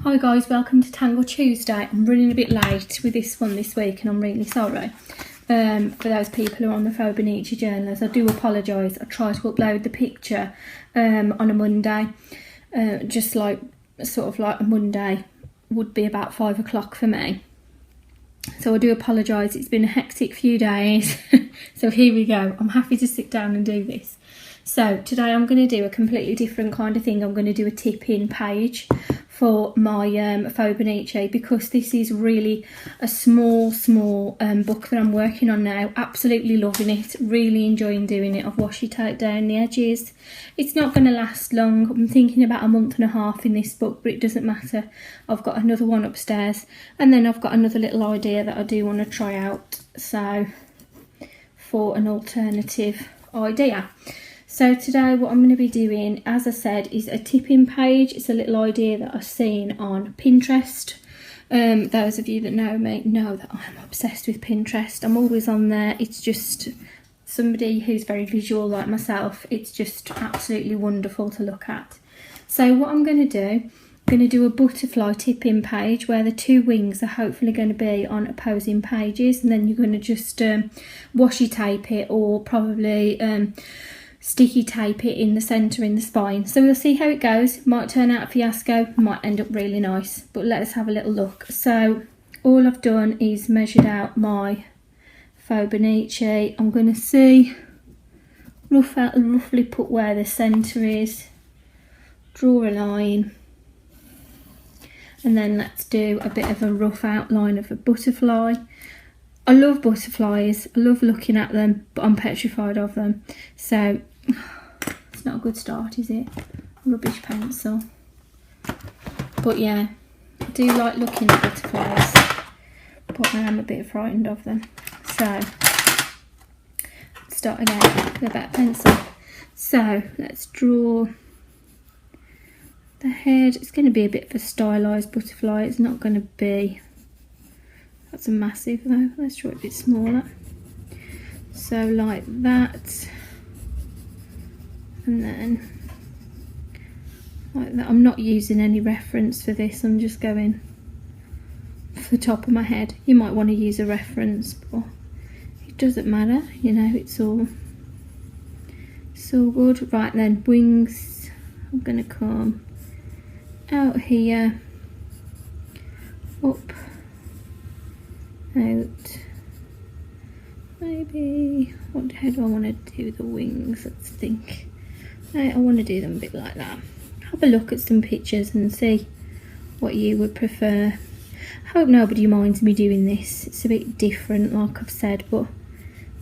Hi guys, welcome to Tangle Tuesday. I'm running a bit late with this one this week and I'm really sorry. For those people who are on the Fauxbonichi journals, I do apologise. I tried to upload the picture on a Monday, just like sort of like a Monday would be about 5 o'clock for me. So I do apologise, it's been a hectic few days. So here we go, I'm happy to sit down and do this. So today I'm going to do a completely different kind of thing. I'm going to do a tip-in page for my Fauxbonichi because this is really a small book that I'm working on now. Absolutely loving it, really enjoying doing it. I've washi taped down the edges. It's not going to last long. I'm thinking about a month and a half in this book, but it doesn't matter. I've got another one upstairs and then I've got another little idea that I do want to try out, so for an alternative idea. So today what I'm going to be doing, as I said, is a tip-in page. It's a little idea that I've seen on Pinterest. Those of you that know me know that I'm obsessed with Pinterest. I'm always on there. It's just somebody who's very visual like myself. It's just absolutely wonderful to look at. So what I'm going to do, I'm going to do a butterfly tip-in page where the two wings are hopefully going to be on opposing pages, and then you're going to just washi tape it or probably sticky tape it in the centre in the spine. So we'll see how it goes. Might turn out a fiasco, might end up really nice, but let's have a little look. So all I've done is measured out my Fauxbonichi. I'm going to see roughly put where the centre is, draw a line, and then let's do a bit of a rough outline of a butterfly. I love butterflies, I love looking at them, but I'm petrified of them. So it's not a good start, is it? Rubbish pencil. But yeah, I do like looking at butterflies, but I am a bit frightened of them. So let's start again with a better pencil. So let's draw the head. It's going to be a bit of a stylised butterfly. It's not going to be... That's a massive though. Let's draw it a bit smaller. So like that. And then like that. I'm not using any reference for this. I'm just going off the top of my head. You might want to use a reference, but it doesn't matter. You know, it's all good. Right then, wings. I'm going to come out here, up, out, maybe, how do I want to do the wings? Let's think. I want to do them a bit like that. Have a look at some pictures and see what you would prefer. I hope nobody minds me doing this. It's a bit different, like I've said, but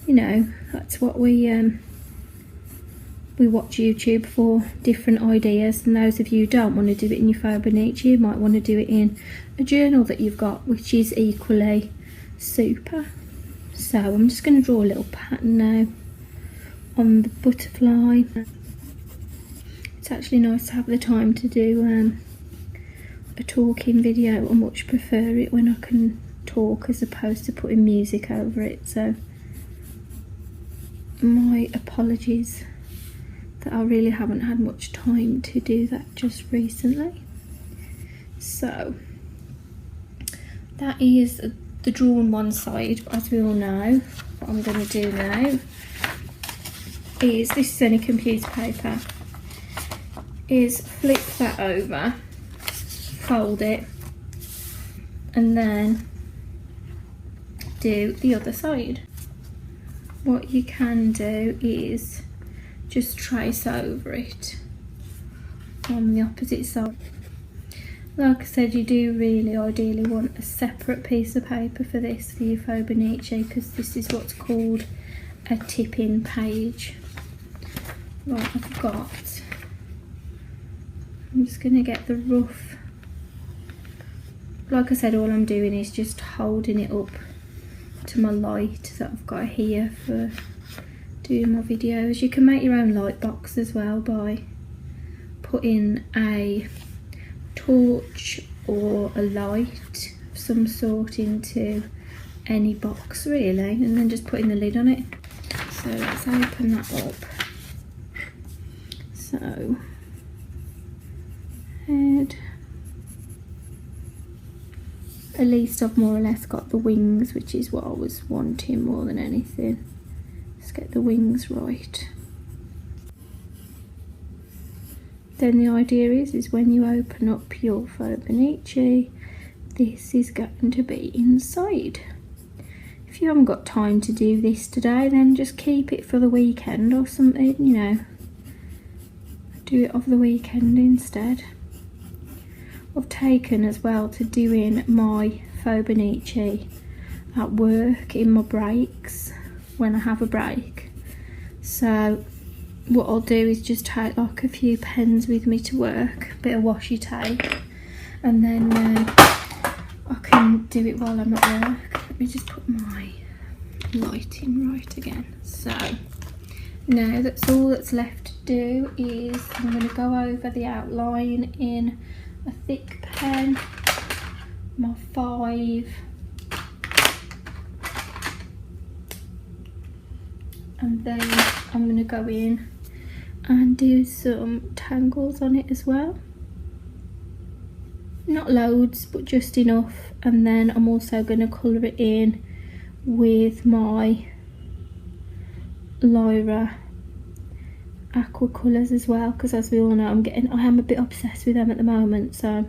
you know, that's what we watch YouTube for, different ideas. And those of you who don't want to do it in your Fauxbonichi, you might want to do it in a journal that you've got, which is equally super. So I'm just going to draw a little pattern now on the butterfly. It's actually nice to have the time to do a talking video. I much prefer it when I can talk as opposed to putting music over it, so my apologies that I really haven't had much time to do that just recently. So that is the drawn one side. As we all know, what I'm going to do now is, this is only computer paper, is flip that over, fold it, and then do the other side. What you can do is just trace over it on the opposite side. Like I said, you do really ideally want a separate piece of paper for this, for your Fauxbonichi, because this is what's called a tip-in page. Right, I'm just going to get the rough, like I said, all I'm doing is just holding it up to my light that I've got here for doing my videos. You can make your own light box as well by putting a torch or a light of some sort into any box really, and then just putting the lid on it. So let's open that up. So head, at least I've more or less got the wings, which is what I was wanting more than anything. Let's get the wings right. Then the idea is when you open up your Fauxbonichi, this is going to be inside. If you haven't got time to do this today, then just keep it for the weekend or something, you know. Do it over the weekend instead. I've taken as well to doing my Fauxbonichi at work in my breaks when I have a break. So what I'll do is just take like a few pens with me to work, a bit of washi tape, and then I can do it while I'm at work. Let me just put my lighting right again. So now that's all that's left to do is I'm going to go over the outline in a thick pen, my 5, and then I'm going to go in and do some tangles on it as well. Not loads, but just enough. And then I'm also going to colour it in with my Lyra aqua colours as well, because as we all know, I am a bit obsessed with them at the moment, so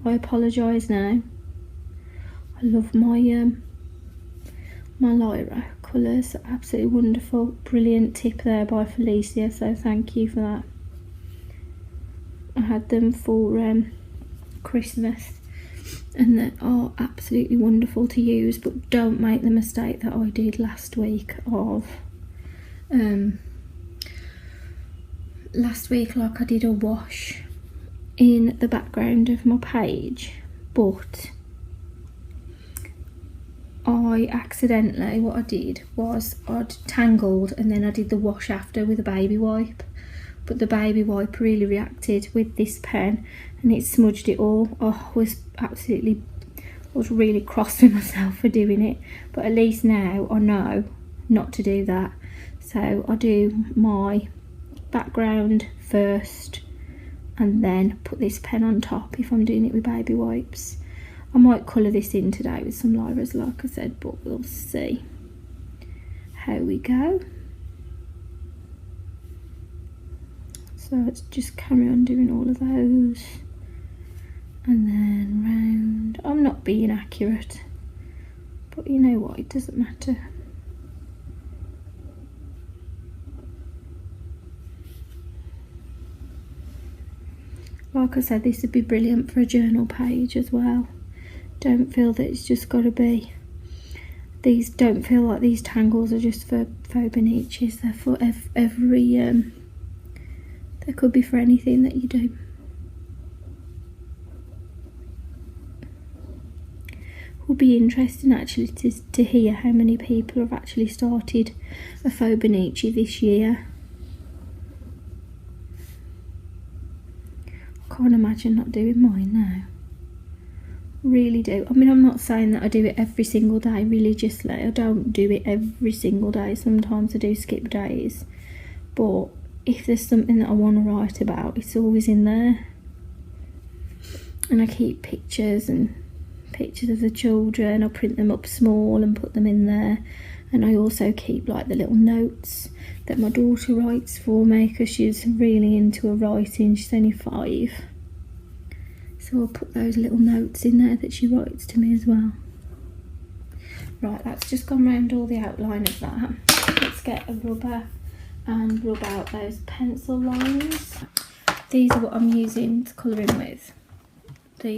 I apologise now. I love my my Lyra colours, absolutely wonderful. Brilliant tip there by Felicia, so thank you for that. I had them for Christmas and they are absolutely wonderful to use, but don't make the mistake that I did last week of like I did a wash in the background of my page, but I accidentally, what I did was I'd tangled and then I did the wash after with a baby wipe, but the baby wipe really reacted with this pen and it smudged it all. Oh, I was really cross with myself for doing it, but at least now I know not to do that. So I do my background first and then put this pen on top if I'm doing it with baby wipes. I might colour this in today with some Lyras like I said, but we'll see how we go. So let's just carry on doing all of those and then round. I'm not being accurate, but you know what, it doesn't matter. Like I said, this would be brilliant for a journal page as well. Don't feel that it's just got to be these. Don't feel like these tangles are just for Fauxbonichis. They're for every they could be for anything that you do. Will be interesting actually to hear how many people have actually started a Fauxbonichi this year. I can't imagine not doing mine now. Really do. I mean, I'm not saying that I do it every single day religiously. I don't do it every single day. Sometimes I do skip days, but if there's something that I want to write about, it's always in there. And I keep pictures and pictures of the children. I print them up small and put them in there. And I also keep like the little notes that my daughter writes for me, because she's really into her writing. She's only 5. So I'll put those little notes in there that she writes to me as well. Right, that's just gone round all the outline of that. Let's get a rubber and rub out those pencil lines. These are what I'm using to colour in with. The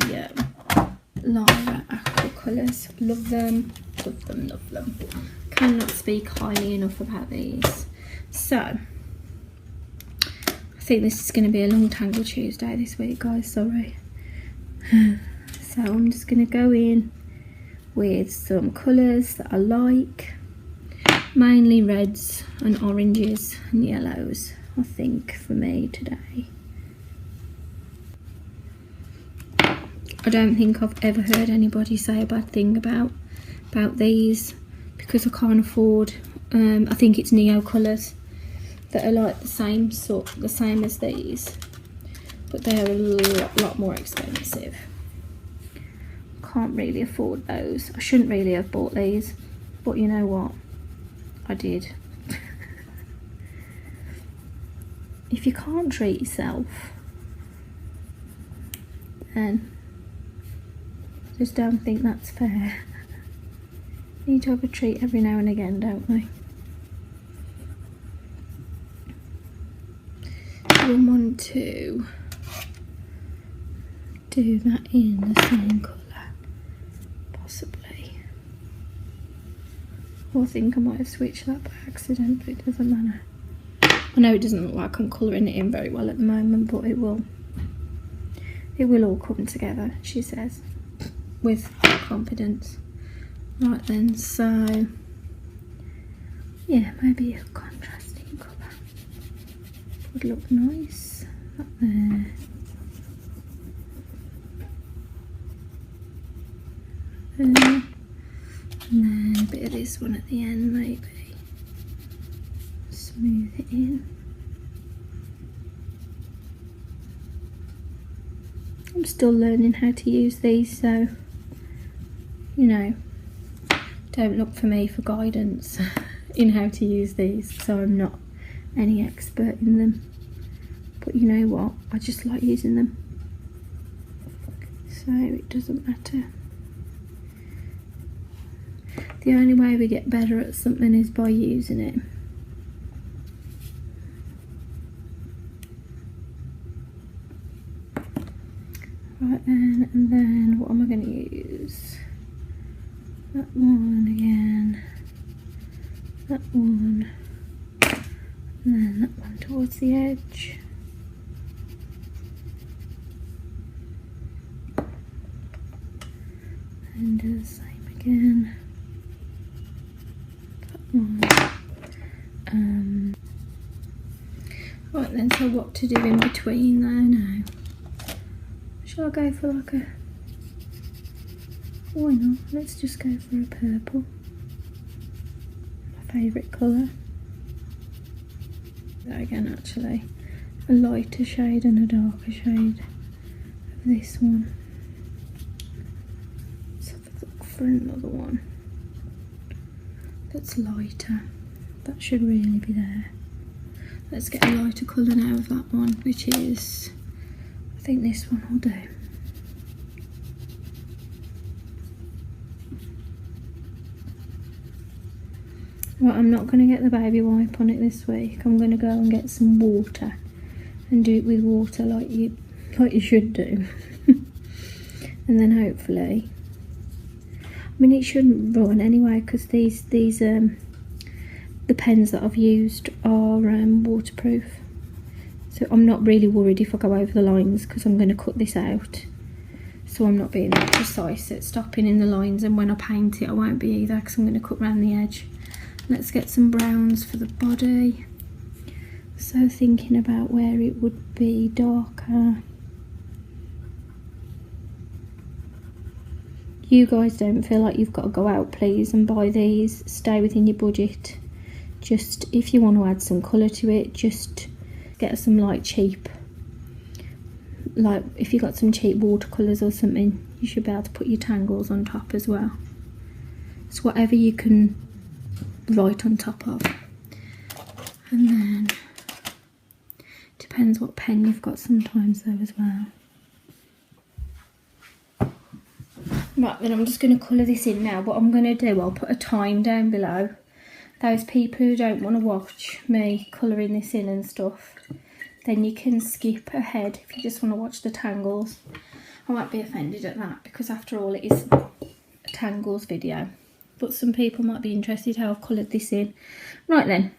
Lyra aqua colours. Love them, love them, love them. Cannot speak highly enough about these. So, I think this is going to be a long Tangle Tuesday this week, guys, sorry. So I'm just going to go in with some colours that I like, mainly reds and oranges and yellows, I think, for me today. I don't think I've ever heard anybody say a bad thing about these, because I can't afford, I think it's Neo colours that are like the same as these, but they're a lot more expensive. can't really afford those. I shouldn't really have bought these, but you know what? I did. If you can't treat yourself, then just don't think that's fair. Need to have a treat every now and again, don't we? We want to do that in the same colour, possibly. Or I think I might have switched that by accident, but it doesn't matter. I know it doesn't look like I'm colouring it in very well at the moment, but it will all come together, she says, with confidence. Right then, so yeah, maybe a contrasting colour would look nice. That there. And then a bit of this one at the end, maybe. Smooth it in. I'm still learning how to use these, so you know, don't look for me for guidance in how to use these, so I'm not any expert in them. But you know what, I just like using them, so it doesn't matter. The only way we get better at something is by using it. Right then, and then what am I going to use? That one again, that one, and then that one towards the edge. And do the same again. That one. Right then, so what to do in between there now? Shall I go for like a... Why not? Let's just go for a purple. My favourite colour. That again, actually. A lighter shade and a darker shade of this one. Let's have a look for another one that's lighter. That should really be there. Let's get a lighter colour now of that one, which is... I think this one will do. Right, I'm not going to get the baby wipe on it this week. I'm going to go and get some water and do it with water like you should do. And then hopefully, I mean, it shouldn't run anyway, because these the pens that I've used are waterproof. So I'm not really worried if I go over the lines, because I'm going to cut this out. So I'm not being that precise at stopping in the lines, and when I paint it I won't be either, because I'm going to cut around the edge. Let's get some browns for the body. So thinking about where it would be darker. You guys don't feel like you've got to go out, please, and buy these. Stay within your budget. Just if you want to add some colour to it, just get some like cheap, like if you got some cheap watercolours or something, you should be able to put your tangles on top as well. It's whatever you can write on top of. And then depends what pen you've got sometimes though as well. Right, then I'm just going to colour this in now. What I'm going to do, I'll put a time down below. Those people who don't want to watch me colouring this in and stuff, then you can skip ahead if you just want to watch the tangles. I won't be offended at that, because after all it is a tangles video. But some people might be interested how I've coloured this in. Right then,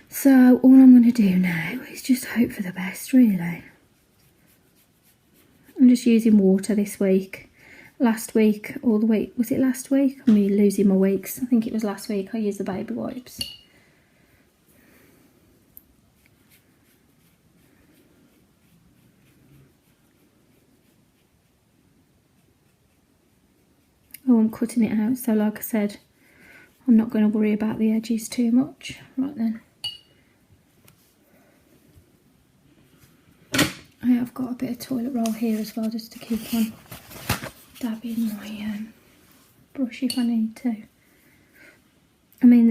so all I'm going to do now is just hope for the best, really. I'm just using water this week. Last week, or the week, was it last week? I'm really losing my weeks. I think it was last week I used the baby wipes. Oh, I'm cutting it out, so like I said, I'm not going to worry about the edges too much. Right then. I have got a bit of toilet roll here as well, just to keep on dab in my brush if I need to. I mean,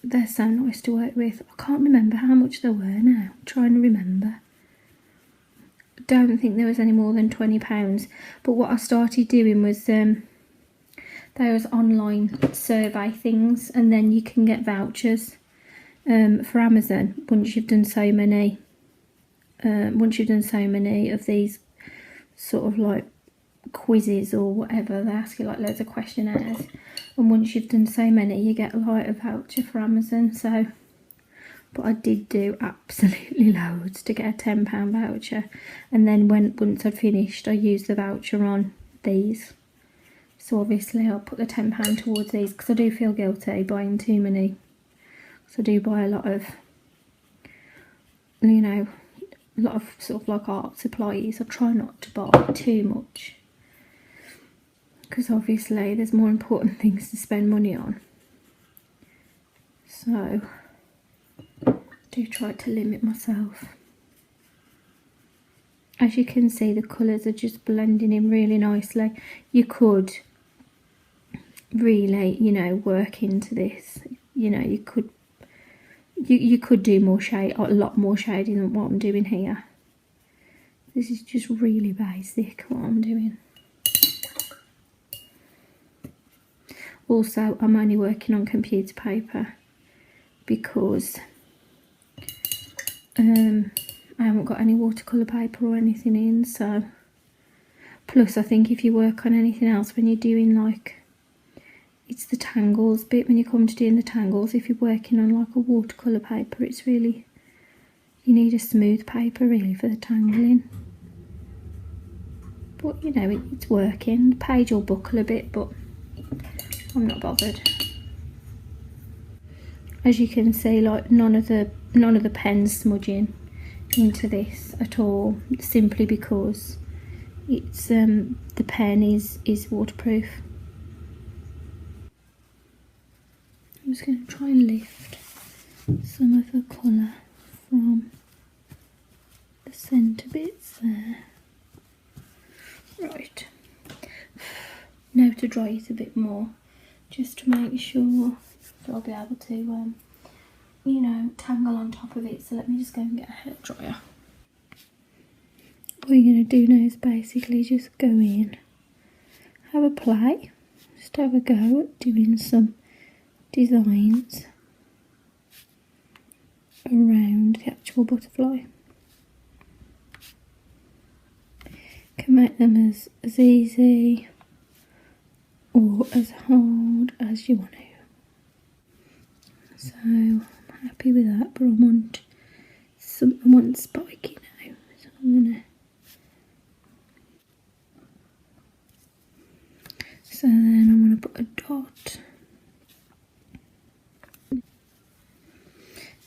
they're so nice to work with. I can't remember how much they were now. I'm trying to remember. I don't think there was any more than £20. But what I started doing was there was online survey things, and then you can get vouchers for Amazon once you've done so many. Once you've done so many of these sort of like quizzes or whatever, they ask you like loads of questionnaires, and once you've done so many you get like a voucher for Amazon. So, but I did do absolutely loads to get a £10 voucher, and then once I'd finished I used the voucher on these. So obviously I'll put the £10 towards these because I do feel guilty buying too many. So I do buy a lot of, you know, a lot of sort of like art supplies. I try not to buy too much because obviously there's more important things to spend money on. So I do try to limit myself. As you can see, the colours are just blending in really nicely. You could really, you know, work into this. You know, you could do more shade, a lot more shading than what I'm doing here. This is just really basic what I'm doing. Also, I'm only working on computer paper because I haven't got any watercolour paper or anything in. So, plus I think if you work on anything else when you're doing like, it's the tangles bit, when you come to doing the tangles, if you're working on like a watercolour paper, it's really, you need a smooth paper really for the tangling. But you know, it's working. The page will buckle a bit, but I'm not bothered. As you can see, like none of the pens smudging into this at all, simply because it's the pen is waterproof. I'm just going to try and lift some of the colour from the centre bits there. Right, now to dry it a bit more, just to make sure that I'll be able to, you know, tangle on top of it. So let me just go and get a hairdryer. What you're going to do now is basically just go in, have a play, just have a go at doing some designs around the actual butterfly. Can make them as easy or as hard as you want to. So I'm happy with that, but I want spiky now, so I'm gonna. So then I'm gonna put a dot.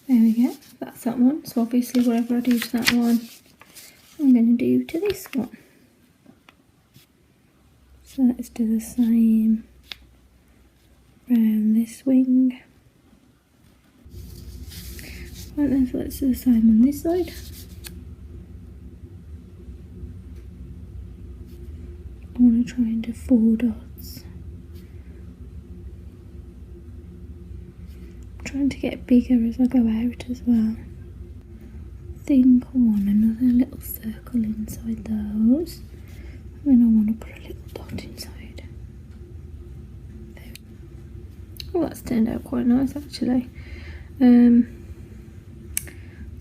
There we go, that's that one. So obviously whatever I do to that one, I'm going to do to this one. So let's do the same around this wing. Right then, so let's do the same on this side. I want to try and do 4 dots. Trying to get bigger as I go out as well. I think I want another little circle inside those, and then I want to put a little dot inside. There. Oh, that's turned out quite nice actually. Let's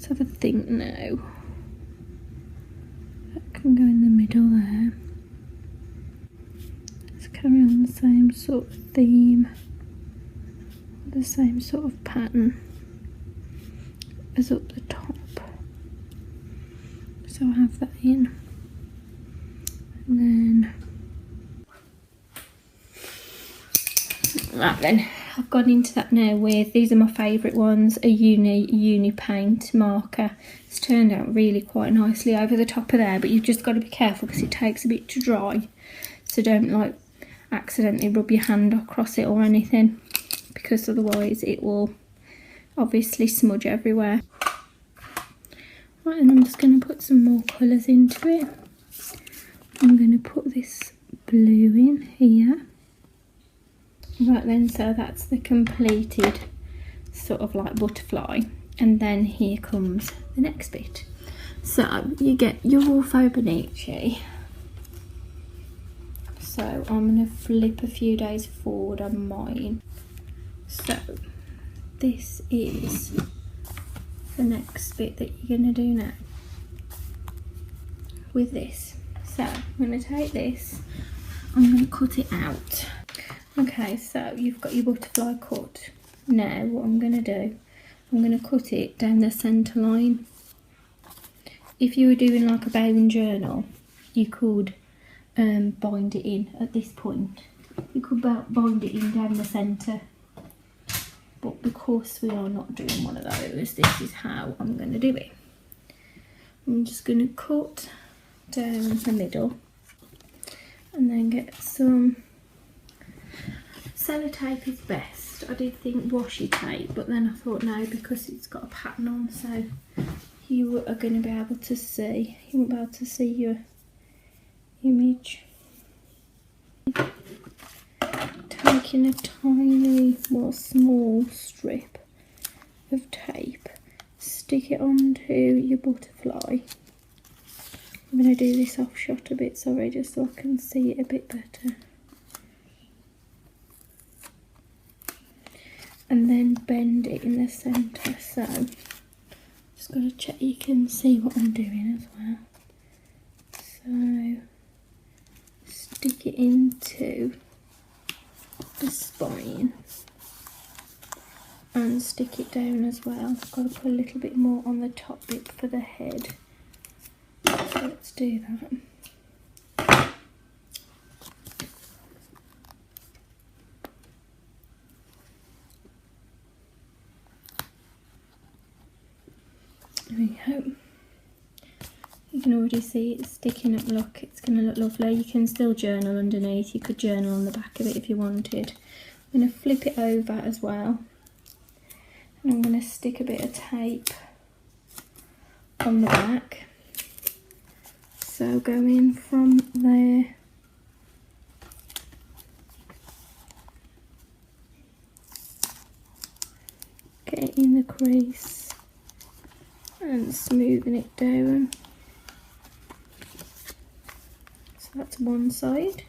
have a think now. That can go in the middle there. Let's carry on the same sort of theme, the same sort of pattern as up the top. So I have that in, and then right then I've gone into that now with, these are my favourite ones, a uni paint marker. It's turned out really quite nicely over the top of there, but you've just got to be careful because it takes a bit to dry, so don't like accidentally rub your hand across it or anything, because otherwise it will obviously smudge everywhere. Right, and I'm just going to put some more colours into it. I'm going to put this blue in here. Right then, so that's the completed sort of like butterfly, and then here comes the next bit. So you get your Fauxbonichi. So I'm going to flip a few days forward on mine. So this is the next bit that you're going to do now with this. So I'm going to take this, I'm going to cut it out. Okay, so you've got your butterfly cut. Now what I'm going to do, I'm going to cut it down the centre line. If you were doing like a bowing journal, you could bind it in at this point. You could bind it in down the centre. But because we are not doing one of those, this is how I'm going to do it. I'm just going to cut down the middle and then get some sellotape is best. I did think washi tape, but then I thought no, because it's got a pattern on, so you are going to be able to see, you won't be able to see your image. Taking a tiny, well, small strip of tape, stick it onto your butterfly. I'm going to do this off shot a bit, sorry, just so I can see it a bit better. And then bend it in the centre, so just got to check you can see what I'm doing as well. So stick it into the spine and stick it down as well. I've got to put a little bit more on the top bit for the head. So let's do that. There we go. You can already see it sticking up, look, it's going to look lovely. You can still journal underneath, you could journal on the back of it if you wanted. I'm going to flip it over as well. And I'm going to stick a bit of tape on the back. So going from there, get it in the crease and smoothing it down. So that's one side,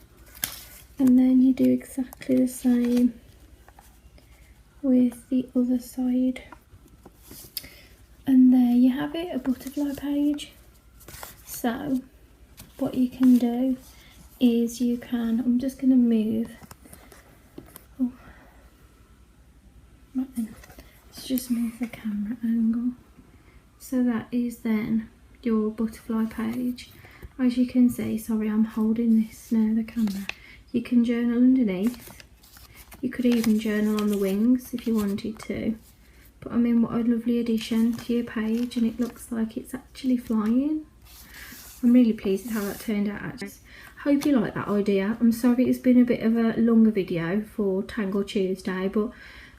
and then you do exactly the same with the other side. And there you have it, a butterfly page. So what you can do is you can, I'm just going to move, oh, right then, let's just move the camera angle. So that is then your butterfly page. As you can see, sorry I'm holding this now, the camera, you can journal underneath. You could even journal on the wings if you wanted to. But I mean, what a lovely addition to your page, and it looks like it's actually flying. I'm really pleased with how that turned out actually. Hope you like that idea. I'm sorry it's been a bit of a longer video for Tangle Tuesday, but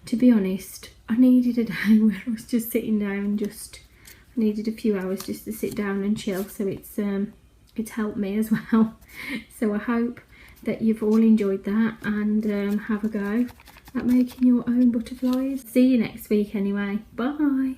to be honest, I needed a day where I was just sitting down, I needed a few hours just to sit down and chill, so it's helped me as well. So I hope that you've all enjoyed that, and have a go at making your own butterflies. See you next week anyway. Bye.